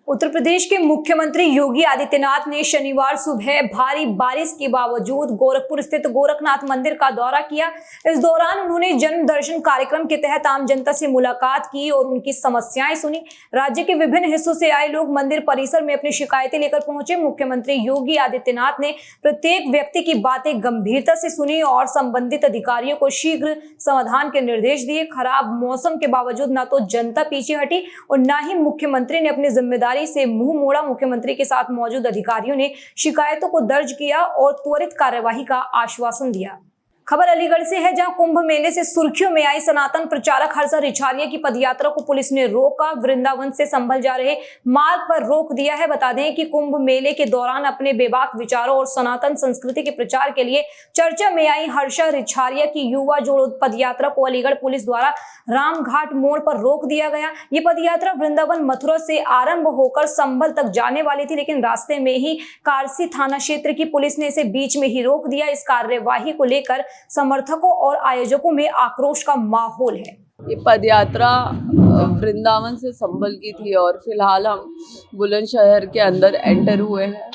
उत्तर प्रदेश के मुख्यमंत्री योगी आदित्यनाथ ने शनिवार सुबह भारी बारिश के बावजूद गोरखपुर स्थित गोरखनाथ मंदिर का दौरा किया। इस दौरान उन्होंने जन्म दर्शन कार्यक्रम के तहत आम जनता से मुलाकात की और उनकी समस्याएं सुनी। राज्य के विभिन्न हिस्सों से आए लोग मंदिर परिसर में अपनी शिकायतें लेकर पहुंचे। मुख्यमंत्री योगी आदित्यनाथ ने प्रत्येक व्यक्ति की बातें गंभीरता से सुनी और संबंधित अधिकारियों को शीघ्र समाधान के निर्देश दिए। खराब मौसम के बावजूद न तो जनता पीछे हटी और न ही मुख्यमंत्री ने अपनी जिम्मेदारी से मुंह मोड़ा। मुख्यमंत्री के साथ मौजूद अधिकारियों ने शिकायतों को दर्ज किया और त्वरित कार्यवाही का आश्वासन दिया। खबर अलीगढ़ से है, जहां कुंभ मेले से सुर्खियों में आई सनातन प्रचारक हर्ष रिछालिया की पदयात्रा को पुलिस ने रोका। वृंदावन से संभल जा रहे मार्ग पर रोक दिया है। बता दें कि कुंभ मेले के दौरान अपने बेबाक विचारों और सनातन संस्कृति के प्रचार के लिए चर्चा में आई हर्ष रिछालिया की युवा जोड़ो पदयात्रा को अलीगढ़ पुलिस द्वारा रामघाट मोड़ पर रोक दिया गया। ये पदयात्रा वृंदावन मथुरा से आरंभ होकर संभल तक जाने वाली थी, लेकिन रास्ते में ही कारसी थाना क्षेत्र की पुलिस ने इसे बीच में ही रोक दिया। इस कार्यवाही को लेकर समर्थकों और आयोजकों में आक्रोश का माहौल है। ये पदयात्रा वृंदावन से संभल की थी और फिलहाल हम बुलंदशहर के अंदर एंटर हुए हैं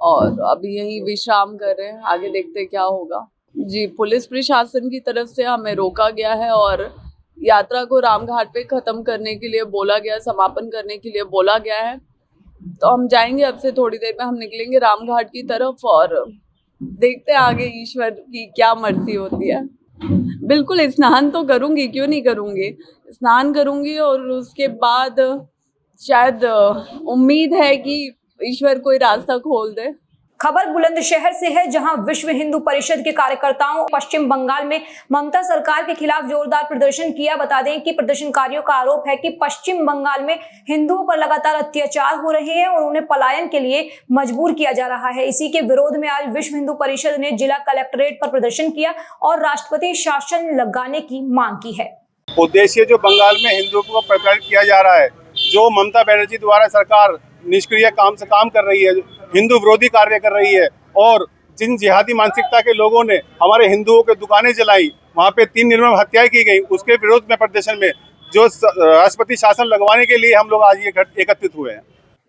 और अभी यहीं विश्राम कर रहे हैं। आगे देखते क्या होगा। जी, पुलिस प्रशासन की तरफ से हमें रोका गया है और यात्रा को रामघाट पे खत्म करने के लिए बोला गया, समापन करने के लिए बोला गया है। तो हम जाएंगे, अब से थोड़ी देर में हम निकलेंगे रामघाट की तरफ और देखते हैं आगे ईश्वर की क्या मर्जी होती है। बिल्कुल स्नान तो करूंगी, क्यों नहीं करूंगी, स्नान करूंगी और उसके बाद शायद उम्मीद है कि ईश्वर कोई रास्ता खोल दे। खबर बुलंदशहर से है, जहां विश्व हिंदू परिषद के कार्यकर्ताओं पश्चिम बंगाल में ममता सरकार के खिलाफ जोरदार प्रदर्शन किया। बता दें कि प्रदर्शनकारियों का आरोप है कि पश्चिम बंगाल में हिंदुओं पर लगातार अत्याचार हो रहे हैं और उन्हें पलायन के लिए मजबूर किया जा रहा है। इसी के विरोध में आज विश्व हिंदू परिषद ने जिला कलेक्ट्रेट पर प्रदर्शन किया और राष्ट्रपति शासन लगाने की मांग की है। उद्देश्य जो बंगाल में हिंदुओं को प्रताड़ित किया जा रहा है, जो ममता बनर्जी द्वारा सरकार निष्क्रिय काम से काम कर रही है, हिंदू विरोधी कार्य कर रही है और जिन जिहादी मानसिकता के लोगों ने हमारे हिंदुओं के दुकानें जलाई, वहाँ पे 3 निर्मम हत्याएं की गई, उसके विरोध में प्रदर्शन में जो राष्ट्रपति शासन लगवाने के लिए हम लोग आज ये एकत्रित हुए हैं।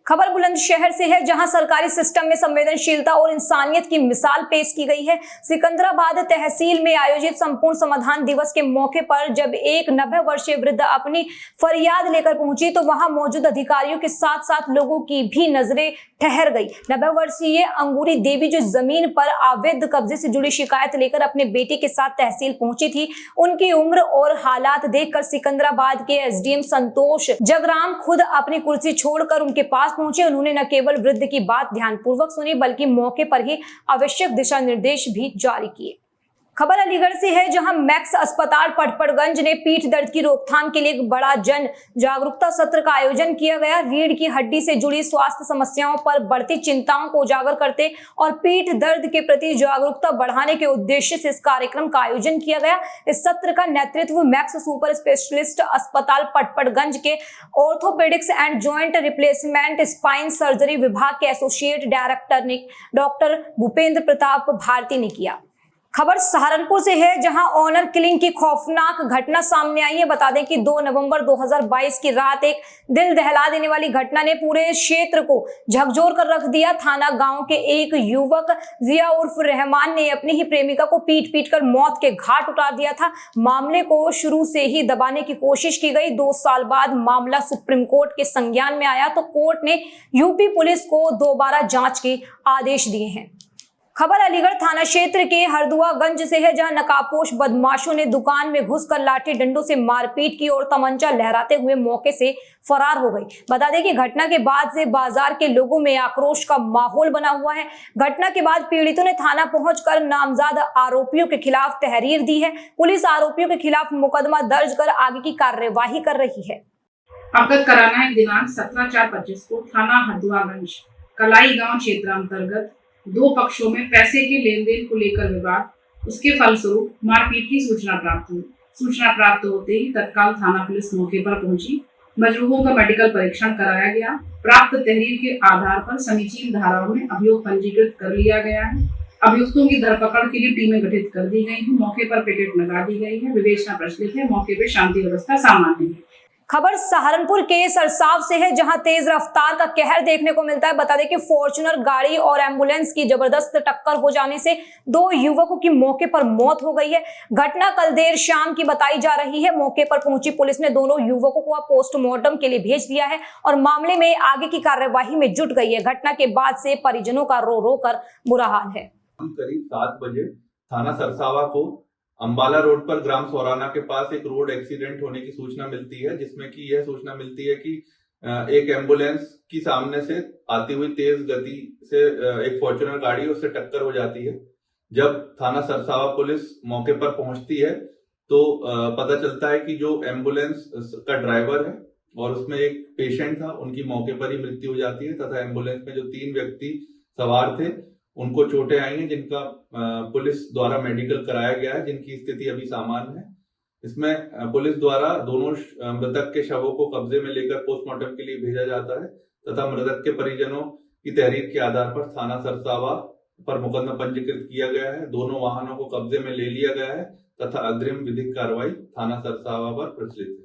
खबर बुलंदशहर से है, जहां सरकारी सिस्टम में संवेदनशीलता और इंसानियत की मिसाल पेश की गई है। सिकंदराबाद तहसील में आयोजित संपूर्ण समाधान दिवस के मौके पर जब एक 90 वर्षीय वृद्ध अपनी फरियाद लेकर पहुंची तो वहां मौजूद अधिकारियों के साथ साथ लोगों की भी नजरें ठहर गई। 90 वर्षीय अंगूरी देवी जो जमीन पर अवैध कब्जे से जुड़ी शिकायत लेकर अपने बेटे के साथ तहसील पहुंची थी, उनकी उम्र और हालात देखकर सिकंदराबाद के एसडीएम संतोष जगराम खुद अपनी कुर्सी छोड़कर उनके पास पहुंचे। उन्होंने न केवल वृद्ध की बात ध्यानपूर्वक सुनी बल्कि मौके पर ही आवश्यक दिशा निर्देश भी जारी किए। खबर अलीगढ़ से है, जहां मैक्स अस्पताल पटपड़गंज ने पीठ दर्द की रोकथाम के लिए एक बड़ा जन जागरूकता सत्र का आयोजन किया गया। रीढ़ की हड्डी से जुड़ी स्वास्थ्य समस्याओं पर बढ़ती चिंताओं को उजागर करते और पीठ दर्द के प्रति जागरूकता बढ़ाने के उद्देश्य से इस कार्यक्रम का आयोजन किया गया। इस सत्र का नेतृत्व मैक्स सुपर स्पेशलिस्ट अस्पताल पटपड़गंज के orthopaedics and joint replacement spine surgery विभाग के associate director doctor Bhupendra Pratap Bharti ने किया। खबर सहारनपुर से है, जहां ऑनर किलिंग की खौफनाक घटना सामने आई है। बता दें कि 2 नवंबर 2022 की रात एक दिल दहला देने वाली घटना ने पूरे क्षेत्र को झकझोर कर रख दिया। थाना गांव के एक युवक जिया उर्फ रहमान ने अपनी ही प्रेमिका को पीट कर मौत के घाट उतार दिया था। मामले को शुरू से ही दबाने की कोशिश की गई। 2 साल बाद मामला सुप्रीम कोर्ट के संज्ञान में आया तो कोर्ट ने यूपी पुलिस को दोबारा जांच के आदेश दिए हैं। खबर अलीगढ़ थाना क्षेत्र के हरदुआगंज से है, जहां नकाबपोश बदमाशों ने दुकान में घुसकर लाठी डंडों से मारपीट की और तमंचा लहराते हुए मौके से फरार हो गई। बता दें कि घटना के बाद से बाजार के लोगों में आक्रोश का माहौल बना हुआ है। घटना के बाद पीड़ितों ने थाना पहुंचकर नामजद आरोपियों के खिलाफ तहरीर दी है। पुलिस आरोपियों के खिलाफ मुकदमा दर्ज कर आगे की कार्यवाही कर रही है। अवगत कराना है दिनांक 17/4/25 को थाना हरदुआगंज कलाई गांव क्षेत्र अंतर्गत 2 पक्षों में पैसे के लेन देन को लेकर विवाद, उसके फलस्वरूप मारपीट की सूचना प्राप्त हुई। सूचना प्राप्त होते ही तत्काल थाना पुलिस मौके पर पहुंची। मजरूहों का मेडिकल परीक्षण कराया गया। प्राप्त तहरीर के आधार पर समीचीन धाराओं में अभियोग पंजीकृत कर लिया गया है। अभियुक्तों की धरपकड़ के लिए टीमें गठित कर दी गई हैं। मौके पर पिकेट लगा दी गई है। विवेचना प्रचलित है। मौके पर शांति व्यवस्था सामान्य है। खबर सहारनपुर के सरसाव से है, जहां तेज रफ्तार का कहर देखने को मिलता है। बता दें कि फॉर्च्यूनर गाड़ी और एम्बुलेंस की जबरदस्त टक्कर हो जाने से 2 युवकों की मौके पर मौत हो गई है। घटना कल देर शाम की बताई जा रही है। मौके पर पहुंची पुलिस ने दोनों युवकों को पोस्टमार्टम के लिए भेज दिया है और मामले में आगे की कार्यवाही में जुट गई है। घटना के बाद से परिजनों का रो रो कर बुरा हाल है। करीब 7 बजे थाना सरसावा को अंबाला रोड पर ग्राम सोराना के पास एक रोड एक्सीडेंट होने की सूचना मिलती है, जिसमें कि यह सूचना मिलती है कि एक एम्बुलेंस की सामने से आती हुई तेज गति से एक फॉर्च्यूनर गाड़ी उससे टक्कर हो जाती है। जब थाना सरसावा पुलिस मौके पर पहुंचती है तो पता चलता है कि जो एम्बुलेंस का ड्राइवर है और उसमें एक पेशेंट था, उनकी मौके पर ही मृत्यु हो जाती है तथा एम्बुलेंस में जो 3 व्यक्ति सवार थे उनको चोटें आई हैं, जिनका पुलिस द्वारा मेडिकल कराया गया है, जिनकी स्थिति अभी सामान्य है। इसमें पुलिस द्वारा दोनों मृतक के शवों को कब्जे में लेकर पोस्टमार्टम के लिए भेजा जाता है तथा मृतक के परिजनों की तहरीर के आधार पर थाना सरसावा पर मुकदमा पंजीकृत किया गया है। दोनों वाहनों को कब्जे में ले लिया गया है तथा अग्रिम विधिक कार्रवाई थाना सरसावा पर प्रचलित है।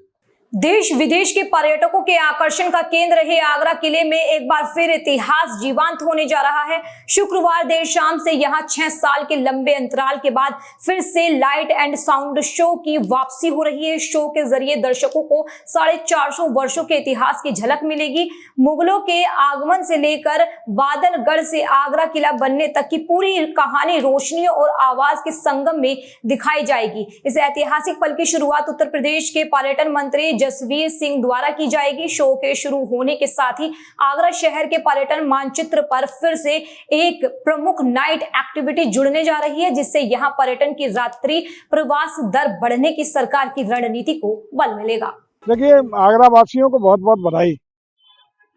देश विदेश के पर्यटकों के आकर्षण का केंद्र है आगरा किले में एक बार फिर इतिहास जीवंत होने जा रहा है। शुक्रवार देर शाम से यहां 6 साल के लंबे अंतराल के बाद फिर से लाइट एंड साउंड शो की वापसी हो रही है। शो के जरिए दर्शकों को 450 वर्षों के इतिहास की झलक मिलेगी। मुगलों के आगमन से लेकर बादलगढ़ से आगरा किला बनने तक की पूरी कहानी रोशनी और आवाज के संगम में दिखाई जाएगी। इस ऐतिहासिक पल की शुरुआत उत्तर प्रदेश के पर्यटन मंत्री जसवीर सिंह द्वारा की जाएगी। शो के शुरू होने के साथ ही आगरा शहर के पर्यटन मानचित्र पर फिर से एक प्रमुख नाइट एक्टिविटी जुड़ने जा रही है, जिससे यहां पर्यटन की रात्रि प्रवास दर बढ़ने की सरकार की रणनीति को बल मिलेगा। देखिए, आगरा वासियों को बहुत बहुत बधाई।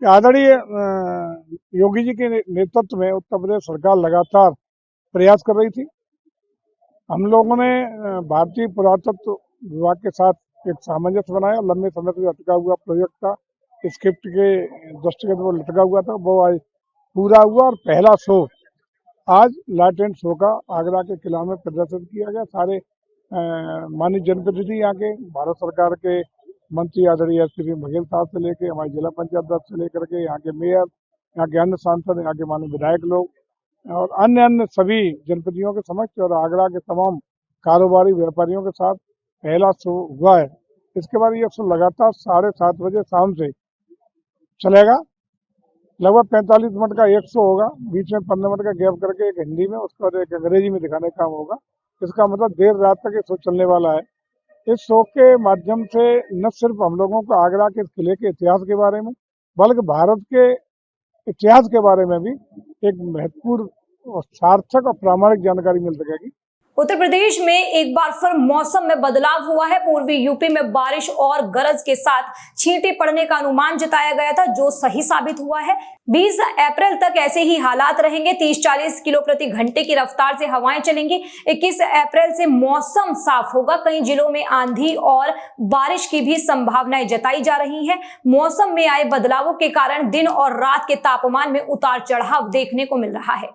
आदरणीय योगी जी के नेतृत्व में उत्तर प्रदेश सरकार लगातार प्रयास कर रही थी। हम लोगों ने भारतीय पुरातत्व विभाग के साथ एक सामंजस्य बनाया। लंबे समय से लटका हुआ प्रोजेक्ट था, स्क्रिप्ट के दृष्टिगत वो लटका हुआ था, वो आज पूरा हुआ और पहला शो आज लाइट एंड शो का आगरा के किला में प्रदर्शित किया गया। सारे माननीय जनप्रतिनिधि यहाँ के, भारत सरकार के मंत्री आदरणीय श्री बघेल साहब से लेके हमारे जिला पंचायत अध्यक्ष से लेकर के यहाँ के मेयर, यहाँ के अन्य सांसद, यहाँ के माननीय विधायक लोग और अन्य सभी जनप्रतिनिधियों के समक्ष और आगरा के तमाम कारोबारी व्यापारियों के साथ पहला शो हुआ है। इसके बाद ये शो लगातार 7:30 बजे शाम से चलेगा। लगभग 45 मिनट का एक शो होगा, बीच में 15 मिनट का गैप करके एक हिंदी में, उसके बाद एक अंग्रेजी में दिखाने का काम होगा। इसका मतलब देर रात तक ये शो चलने वाला है। इस शो के माध्यम से न सिर्फ हम लोगों को आगरा के किले के इतिहास के बारे में, बल्कि भारत के इतिहास के बारे में भी एक महत्वपूर्ण और सार्थक और प्रामाणिक जानकारी मिल सकेगी। उत्तर प्रदेश में एक बार फिर मौसम में बदलाव हुआ है। पूर्वी यूपी में बारिश और गरज के साथ छींटे पड़ने का अनुमान जताया गया था, जो सही साबित हुआ है। 20 अप्रैल तक ऐसे ही हालात रहेंगे। 30-40 किलो प्रति घंटे की रफ्तार से हवाएं चलेंगी। 21 अप्रैल से मौसम साफ होगा। कई जिलों में आंधी और बारिश की भी संभावनाएं जताई जा रही है। मौसम में आए बदलावों के कारण दिन और रात के तापमान में उतार चढ़ाव देखने को मिल रहा है।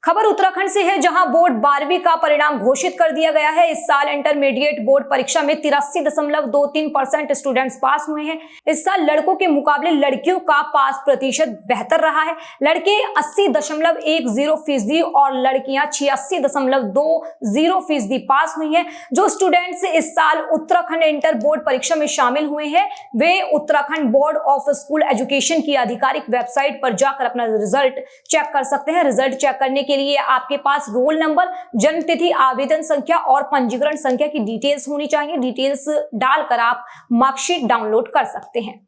खबर उत्तराखंड से है, जहां बोर्ड 12वीं का परिणाम घोषित कर दिया गया है। इस साल इंटरमीडिएट बोर्ड परीक्षा में 83.23% स्टूडेंट्स पास हुए हैं। इस साल लड़कों के मुकाबले लड़कियों का पास प्रतिशत बेहतर रहा है। लड़के 80.10% और लड़कियां 86.20% पास हुई हैं। जो स्टूडेंट्स इस साल उत्तराखंड इंटर बोर्ड परीक्षा में शामिल हुए हैं, वे Uttarakhand board of school education की आधिकारिक वेबसाइट पर जाकर अपना रिजल्ट चेक कर सकते हैं। रिजल्ट चेक करने के लिए आपके पास रोल नंबर, जन्म तिथि, आवेदन संख्या और पंजीकरण संख्या की डिटेल्स होनी चाहिए। डिटेल्स डालकर आप मार्कशीट डाउनलोड कर सकते हैं।